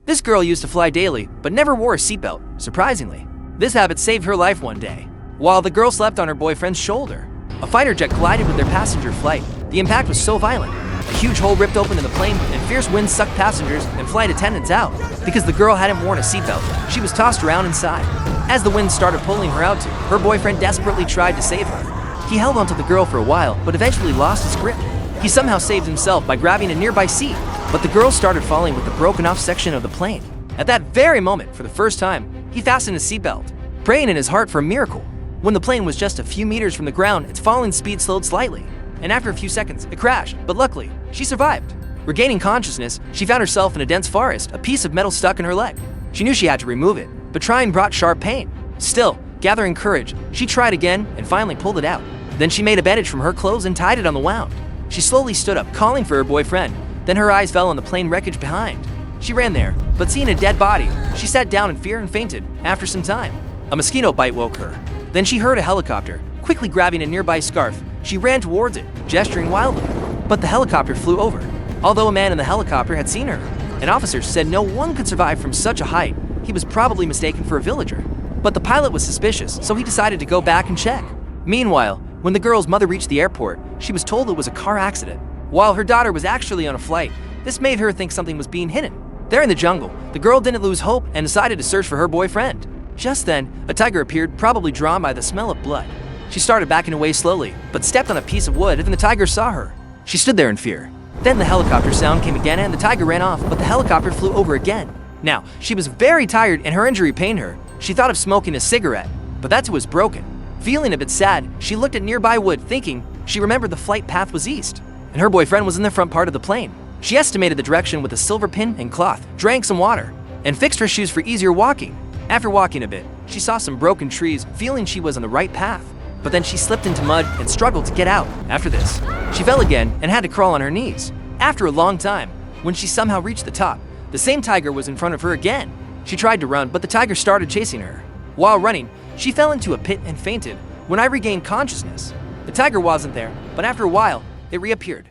This girl used to fly daily, but never wore a seatbelt, surprisingly. This habit saved her life one day. While the girl slept on her boyfriend's shoulder, a fighter jet collided with their passenger flight. The impact was so violent. A huge hole ripped open in the plane, and fierce winds sucked passengers and flight attendants out. Because the girl hadn't worn a seatbelt, she was tossed around inside. As the wind started pulling her out too, her boyfriend desperately tried to save her. He held onto the girl for a while, but eventually lost his grip. He somehow saved himself by grabbing a nearby seat, but the girl started falling with the broken off section of the plane. At that very moment, for the first time, he fastened his seatbelt, praying in his heart for a miracle. When the plane was just a few meters from the ground, its falling speed slowed slightly, and after a few seconds, it crashed, but luckily, she survived. Regaining consciousness, she found herself in a dense forest, a piece of metal stuck in her leg. She knew she had to remove it, but trying brought sharp pain. Still, gathering courage, she tried again and finally pulled it out. Then she made a bandage from her clothes and tied it on the wound. She slowly stood up, calling for her boyfriend. Then her eyes fell on the plane wreckage behind. She ran there, but seeing a dead body, she sat down in fear and fainted. After some time, a mosquito bite woke her. Then she heard a helicopter. Quickly grabbing a nearby scarf, she ran towards it, gesturing wildly. But the helicopter flew over. Although a man in the helicopter had seen her, and officers said no one could survive from such a height, he was probably mistaken for a villager. But the pilot was suspicious, so he decided to go back and check. Meanwhile, when the girl's mother reached the airport, she was told it was a car accident. While her daughter was actually on a flight, this made her think something was being hidden. There in the jungle, the girl didn't lose hope and decided to search for her boyfriend. Just then, a tiger appeared, probably drawn by the smell of blood. She started backing away slowly, but stepped on a piece of wood and the tiger saw her. She stood there in fear. Then the helicopter sound came again and the tiger ran off, but the helicopter flew over again. Now, she was very tired and her injury pained her. She thought of smoking a cigarette, but that too was broken. Feeling a bit sad, she looked at nearby wood, thinking she remembered the flight path was east, and her boyfriend was in the front part of the plane. She estimated the direction with a silver pin and cloth, drank some water, and fixed her shoes for easier walking. After walking a bit, she saw some broken trees, feeling she was on the right path. But then she slipped into mud and struggled to get out. After this, she fell again and had to crawl on her knees. After a long time, when she somehow reached the top, the same tiger was in front of her again. She tried to run, but the tiger started chasing her. While running, she fell into a pit and fainted. When I regained consciousness, the tiger wasn't there, but after a while, it reappeared.